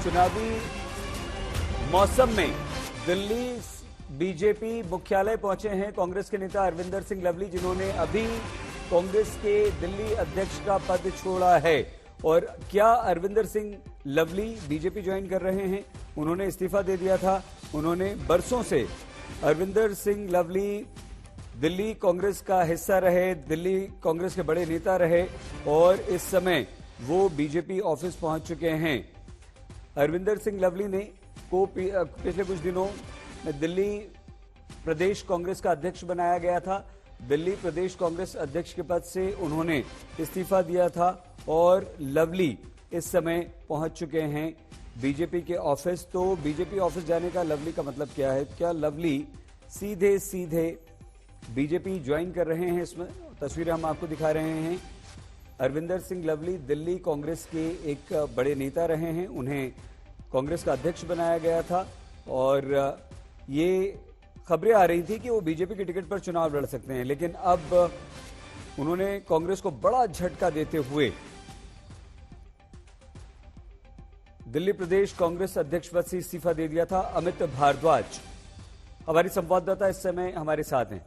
चुनावी मौसम में दिल्ली बीजेपी मुख्यालय पहुंचे हैं कांग्रेस के नेता अरविंदर सिंह लवली, जिन्होंने अभी कांग्रेस के दिल्ली अध्यक्ष का पद छोड़ा है। और क्या अरविंदर सिंह लवली बीजेपी ज्वाइन कर रहे हैं? उन्होंने इस्तीफा दे दिया था। उन्होंने बरसों से अरविंदर सिंह लवली दिल्ली कांग्रेस का हिस्सा रहे, दिल्ली कांग्रेस के बड़े नेता रहे और इस समय वो बीजेपी ऑफिस पहुंच चुके हैं। अरविंदर सिंह लवली ने पिछले कुछ दिनों में दिल्ली प्रदेश कांग्रेस का अध्यक्ष बनाया गया था। दिल्ली प्रदेश कांग्रेस अध्यक्ष के पद से उन्होंने इस्तीफा दिया था और लवली इस समय पहुंच चुके हैं बीजेपी के ऑफिस। तो बीजेपी ऑफिस जाने का लवली का मतलब क्या है? क्या लवली सीधे सीधे बीजेपी ज्वाइन कर रहे हैं? इसमें तस्वीरें हम आपको दिखा रहे हैं। अरविंदर सिंह लवली दिल्ली कांग्रेस के एक बड़े नेता रहे हैं, उन्हें कांग्रेस का अध्यक्ष बनाया गया था और ये खबरें आ रही थी कि वो बीजेपी की टिकट पर चुनाव लड़ सकते हैं, लेकिन अब उन्होंने कांग्रेस को बड़ा झटका देते हुए दिल्ली प्रदेश कांग्रेस अध्यक्ष पद से इस्तीफा दे दिया था। अमित भारद्वाज हमारी संवाददाता इस समय हमारे साथ हैं।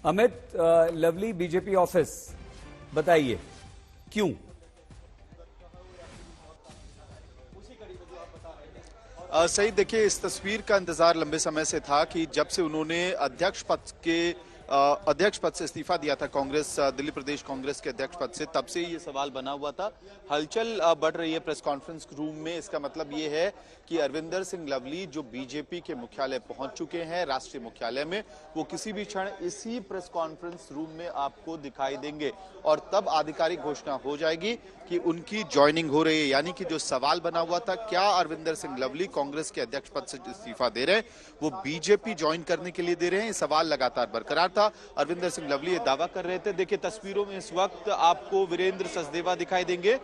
अमित, लवली बीजेपी ऑफिस, बताइए क्यों? सही, देखिए, इस तस्वीर का इंतजार लंबे समय से था कि जब से उन्होंने अध्यक्ष पद से इस्तीफा दिया था कांग्रेस, दिल्ली प्रदेश कांग्रेस के अध्यक्ष पद से, तब से ये सवाल बना हुआ था। हलचल बढ़ रही है प्रेस कॉन्फ्रेंस रूम में। इसका मतलब ये है कि अरविंदर सिंह लवली जो बीजेपी के मुख्यालय पहुंच चुके हैं, राष्ट्रीय मुख्यालय में, वो किसी भी क्षण इसी प्रेस कॉन्फ्रेंस रूम में आपको दिखाई देंगे और तब आधिकारिक घोषणा हो जाएगी कि उनकी ज्वाइनिंग हो रही है। यानी कि जो सवाल बना हुआ था, क्या अरविंदर सिंह लवली कांग्रेस के अध्यक्ष पद से इस्तीफा दे रहे हैं, वो बीजेपी ज्वाइन करने के लिए दे रहे हैं, ये सवाल लगातार बरकरार था। अरविंदर सिंह लवली ये दावा कर रहे थे। देखिए, तस्वीरों में इस वक्त आपको वीरेंद्र सचदेवा दिखाई देंगे।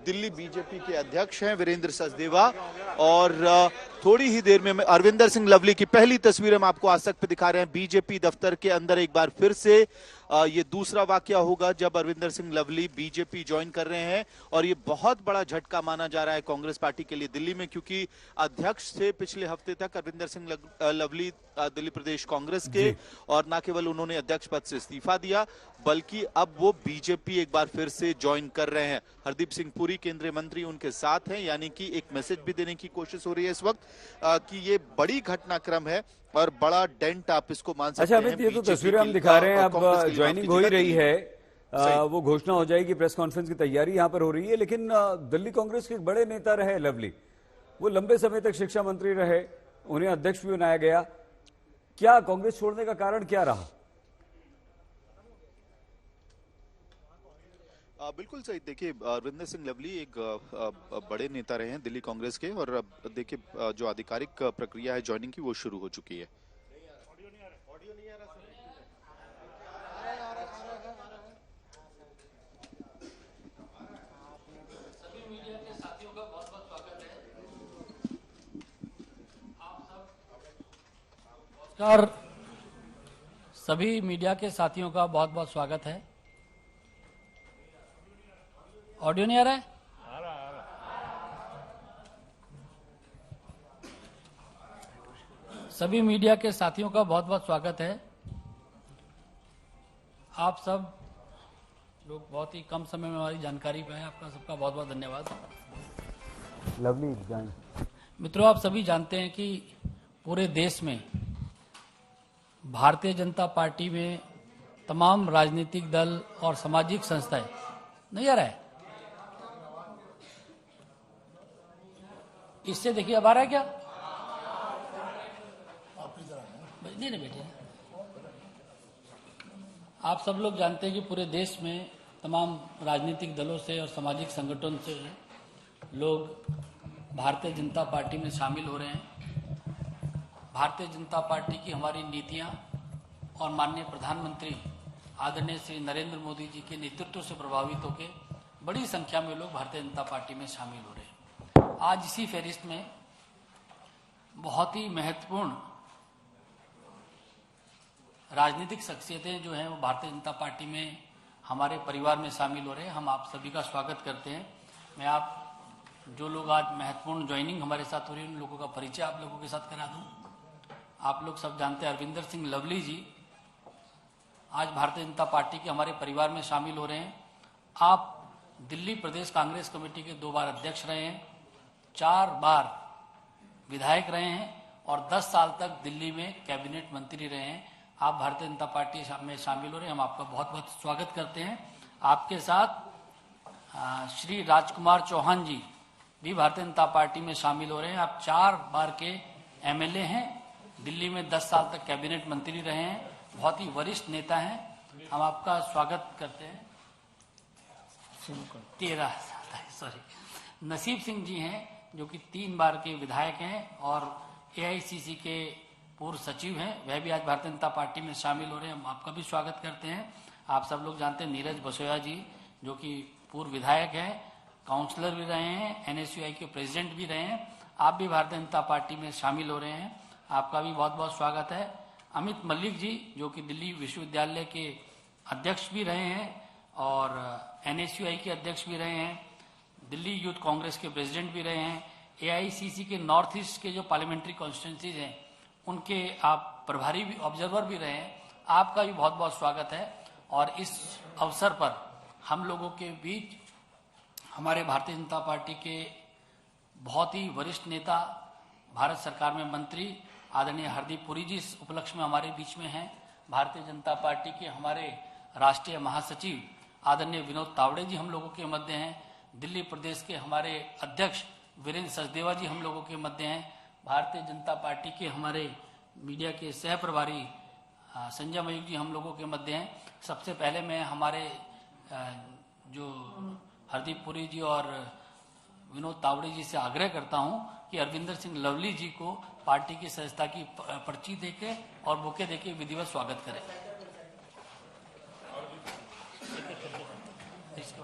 दिल्ली बीजेपी के अध्यक्ष हैं वीरेंद्र सचदेवा, और थोड़ी ही देर में अरविंदर सिंह लवली की पहली तस्वीर हम आपको आज तक पे दिखा रहे हैं बीजेपी दफ्तर के अंदर। एक बार फिर से ये दूसरा वाकया होगा जब अरविंदर सिंह लवली बीजेपी ज्वाइन कर रहे हैं, और ये बहुत बड़ा झटका माना जा रहा है कांग्रेस पार्टी के लिए दिल्ली में, क्योंकि अध्यक्ष थे पिछले हफ्ते तक अरविंदर सिंह लवली दिल्ली प्रदेश कांग्रेस के, और न केवल उन्होंने अध्यक्ष पद से इस्तीफा दिया बल्कि अब वो बीजेपी एक बार फिर से ज्वाइन कर रहे हैं। हरदीप सिंह पुरी केंद्रीय मंत्री उनके साथ हैं, यानी कि एक मैसेज भी देने की कोशिश हो रही है इस वक्त कि ये बड़ी घटनाक्रम है और बड़ा डेंट आप इसको मान सकते हैं। अच्छा अमित, ये तो तस्वीरें हम दिखा रहे हैं, अब ज्वाइनिंग हो ही रही है, वो घोषणा हो जाएगी, प्रेस कॉन्फ्रेंस की तैयारी यहां पर हो रही है। लेकिन दिल्ली कांग्रेस के एक बड़े नेता रहे लवली, वो लंबे समय तक शिक्षा मंत्री रहे, उन्हें अध्यक्ष भी बनाया गया। क्या कांग्रेस छोड़ने का कारण क्या रहा? बिल्कुल सही। देखिए, अरविंदर सिंह लवली एक बड़े नेता रहे हैं दिल्ली कांग्रेस के, और देखिए जो आधिकारिक प्रक्रिया है ज्वाइनिंग की वो शुरू हो चुकी है। नमस्कार, सभी मीडिया के साथियों का बहुत बहुत स्वागत है। ऑडियो नहीं आ रहा है? सभी मीडिया के साथियों का बहुत बहुत स्वागत है। आप सब लोग बहुत ही कम समय में हमारी जानकारी पाए, आपका सबका बहुत बहुत धन्यवाद। लवली जान मित्रों, आप सभी जानते हैं कि पूरे देश में भारतीय जनता पार्टी में तमाम राजनीतिक दल और सामाजिक संस्थाएं, नहीं आ रहा है इससे, देखिए अब आ रहा है क्या? नहीं बेटे, आप सब लोग जानते हैं कि पूरे देश में तमाम राजनीतिक दलों से और सामाजिक संगठनों से लोग भारतीय जनता पार्टी में शामिल हो रहे हैं। भारतीय जनता पार्टी की हमारी नीतियां और माननीय प्रधानमंत्री आदरणीय श्री नरेंद्र मोदी जी के नेतृत्व से प्रभावित होकर बड़ी संख्या में लोग भारतीय जनता पार्टी में शामिल हो रहे हैं। आज इसी फहरिस्त में बहुत ही महत्वपूर्ण राजनीतिक शख्सियतें जो हैं वो भारतीय जनता पार्टी में हमारे परिवार में शामिल हो रहे हैं। हम आप सभी का स्वागत करते हैं। मैं आप जो लोग आज महत्वपूर्ण ज्वाइनिंग हमारे साथ हो रही है उन लोगों का परिचय आप लोगों के साथ करा दूं। आप लोग सब जानते हैं अरविंदर सिंह लवली जी आज भारतीय जनता पार्टी के हमारे परिवार में शामिल हो रहे हैं। आप दिल्ली प्रदेश कांग्रेस कमेटी के 2 बार अध्यक्ष रहे हैं, 4 बार विधायक रहे हैं और 10 साल तक दिल्ली में कैबिनेट मंत्री रहे हैं। आप भारतीय जनता पार्टी में शामिल हो रहे हैं, हम आपका बहुत बहुत स्वागत करते हैं। आपके साथ श्री राजकुमार चौहान जी भी भारतीय जनता पार्टी में शामिल हो रहे हैं। आप 4 बार के एमएलए हैं, दिल्ली में 10 साल तक कैबिनेट मंत्री रहे हैं, बहुत ही वरिष्ठ नेता हैं। हम आपका स्वागत करते हैं। 13 सॉरी नसीब सिंह जी हैं जो कि 3 बार के विधायक हैं और एआईसीसी के पूर्व सचिव हैं, वह भी आज भारतीय जनता पार्टी में शामिल हो रहे हैं। हम आपका भी स्वागत करते हैं। आप सब लोग जानते हैं नीरज बसोया जी जो कि पूर्व विधायक हैं, काउंसलर भी रहे हैं, एनएसयूआई के प्रेसिडेंट भी रहे हैं। आप भी भारतीय जनता पार्टी में शामिल हो रहे हैं, आपका भी बहुत बहुत स्वागत है। अमित मलिक जी जो कि दिल्ली विश्वविद्यालय के अध्यक्ष भी रहे हैं और एनएसयूआई के अध्यक्ष भी रहे हैं, दिल्ली यूथ कांग्रेस के प्रेसिडेंट भी रहे हैं, एआईसीसी के नॉर्थ ईस्ट के जो पार्लियामेंट्री कॉन्स्टिट्यूंसीज हैं उनके आप प्रभारी भी ऑब्जर्वर भी रहे हैं। आपका भी बहुत बहुत स्वागत है। और इस अवसर पर हम लोगों के बीच हमारे भारतीय जनता पार्टी के बहुत ही वरिष्ठ नेता, भारत सरकार में मंत्री आदरणीय हरदीप पुरी जी इस उपलक्ष्य में हमारे बीच में हैं। भारतीय जनता पार्टी के हमारे राष्ट्रीय महासचिव आदरणीय विनोद तावड़े जी हम लोगों के मध्य हैं। दिल्ली प्रदेश के हमारे अध्यक्ष वीरेंद्र सचदेवा जी हम लोगों के मध्य हैं। भारतीय जनता पार्टी के हमारे मीडिया के सह प्रभारी संजय मयूख जी हम लोगों के मध्य हैं। सबसे पहले मैं हमारे जो हरदीप पुरी जी और विनोद तावड़े जी से आग्रह करता हूं कि अरविंदर सिंह लवली जी को पार्टी की सदस्यता की पर्ची देके और बुके देके विधिवत स्वागत करें। इसके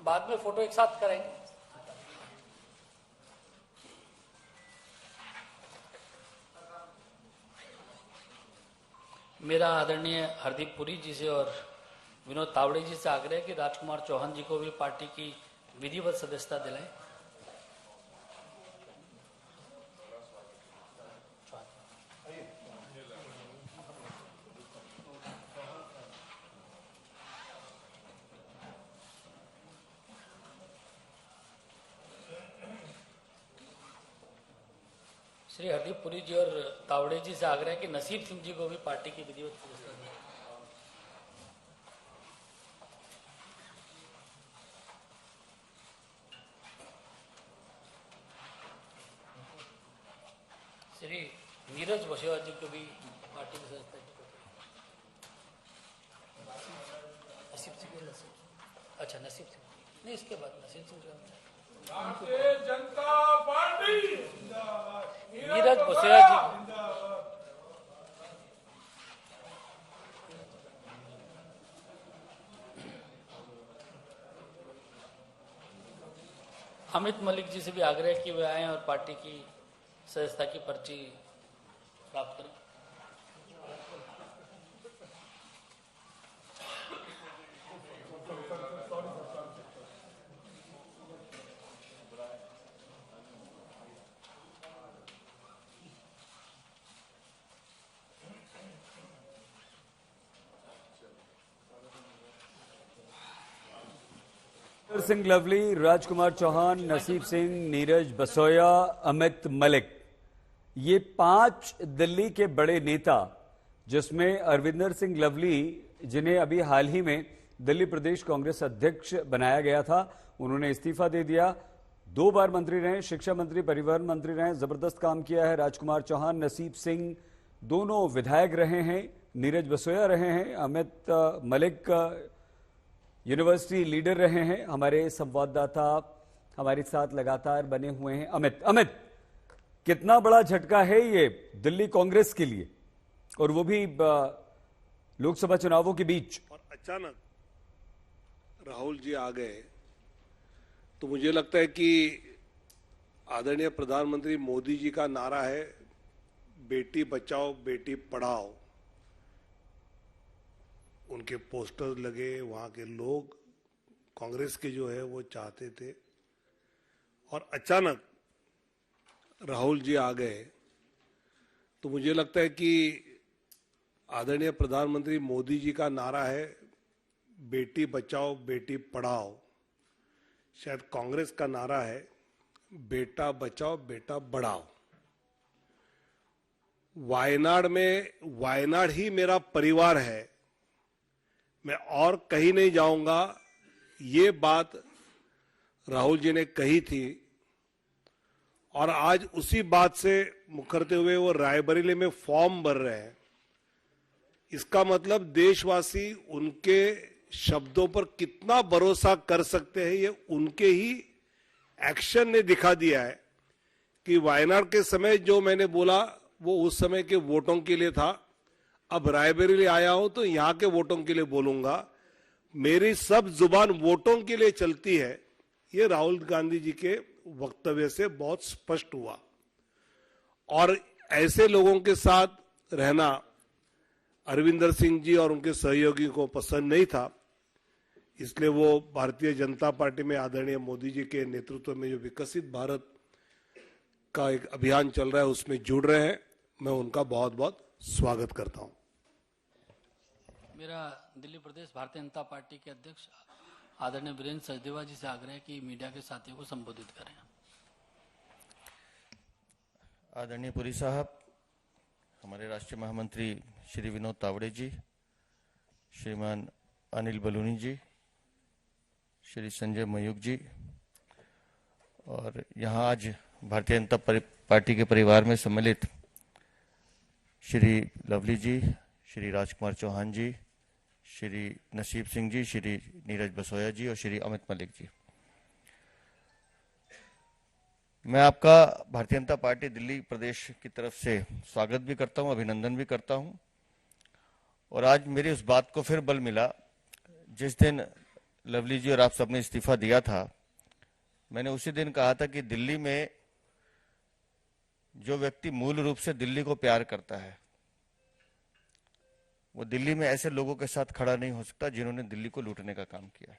बाद में फोटो एक साथ करेंगे। मेरा आदरणीय हरदीप पुरी जी से और विनोद तावड़े जी से आग्रह है कि राजकुमार चौहान जी को भी पार्टी की विधिवत सदस्यता दिलाएं। श्री हरदीप पुरी जी और तावड़े जी से आग्रह है कि नसीब सिंह जी को भी पार्टी की विधिवत सदस्यता दें। श्री नीरज बसोया जी को भी पार्टी की सदस्यता दी। नसीब सिंह, अच्छा नसीब सिंह नहीं, इसके बाद नसीब सिंह भारतीय जनता पार्टी नीरज बसोया जी। अमित मलिक जी से भी आग्रह कि वे आए और पार्टी की सदस्यता की पर्ची प्राप्त करें। सिंह लवली, राजकुमार चौहान, नसीब सिंह, नीरज बसोया, अमित मलिक, ये 5 दिल्ली के बड़े नेता, जिसमें अरविंदर सिंह लवली जिन्हें अभी हाल ही में दिल्ली प्रदेश कांग्रेस अध्यक्ष बनाया गया था, उन्होंने इस्तीफा दे दिया। 2 बार मंत्री रहे, शिक्षा मंत्री, परिवहन मंत्री रहे, जबरदस्त काम किया है। राजकुमार चौहान, नसीब सिंह दोनों विधायक रहे हैं, नीरज बसोया रहे हैं, अमित मलिक यूनिवर्सिटी लीडर रहे हैं। हमारे संवाददाता हमारे साथ लगातार बने हुए हैं। अमित, कितना बड़ा झटका है ये दिल्ली कांग्रेस के लिए, और वो भी लोकसभा चुनावों के बीच। और अचानक राहुल जी आ गए तो मुझे लगता है कि आदरणीय प्रधानमंत्री मोदी जी का नारा है बेटी बचाओ बेटी पढ़ाओ, उनके पोस्टर्स लगे, वहां के लोग कांग्रेस के जो है वो चाहते थे, और अचानक राहुल जी आ गए तो मुझे लगता है कि आदरणीय प्रधानमंत्री मोदी जी का नारा है बेटी बचाओ बेटी पढ़ाओ, शायद कांग्रेस का नारा है बेटा बचाओ बेटा बढ़ाओ। वायनाड ही मेरा परिवार है, मैं और कहीं नहीं जाऊंगा, ये बात राहुल जी ने कही थी और आज उसी बात से मुखरते हुए वो रायबरेली में फॉर्म भर रहे हैं। इसका मतलब देशवासी उनके शब्दों पर कितना भरोसा कर सकते हैं, ये उनके ही एक्शन ने दिखा दिया है कि वायनाड के समय जो मैंने बोला वो उस समय के वोटों के लिए था। अब रायबरेली आया हूं तो यहां के वोटों के लिए बोलूंगा, मेरी सब जुबान वोटों के लिए चलती है। ये राहुल गांधी जी के वक्तव्य से बहुत स्पष्ट हुआ और ऐसे लोगों के साथ रहना अरविंदर सिंह जी और उनके सहयोगी को पसंद नहीं था, इसलिए वो भारतीय जनता पार्टी में आदरणीय मोदी जी के नेतृत्व में जो विकसित भारत का एक अभियान चल रहा है उसमें जुड़ रहे हैं। मैं उनका बहुत बहुत स्वागत करता हूं। मेरा दिल्ली प्रदेश भारतीय जनता पार्टी के अध्यक्ष आदरणीय वीरेंद्र सचदेवा जी से आग्रह है कि मीडिया के साथियों को संबोधित करें। आदरणीय पुरी साहब, हमारे राष्ट्रीय महामंत्री श्री विनोद तावड़े जी, श्रीमान अनिल बलूनी जी, श्री संजय मयूख जी, और यहाँ आज भारतीय जनता पार्टी के परिवार में सम्मिलित श्री लवली जी, श्री राजकुमार चौहान जी, श्री नसीब सिंह जी, श्री नीरज बसोया जी और श्री अमित मलिक जी। मैं आपका भारतीय जनता पार्टी दिल्ली प्रदेश की तरफ से स्वागत भी करता हूं, अभिनंदन भी करता हूं। और आज मेरी उस बात को फिर बल मिला, जिस दिन लवली जी और आप सबने इस्तीफा दिया था, मैंने उसी दिन कहा था कि दिल्ली में जो व्यक्ति मूल रूप से दिल्ली को प्यार करता है वो दिल्ली में ऐसे लोगों के साथ खड़ा नहीं हो सकता जिन्होंने दिल्ली को लूटने का काम किया है।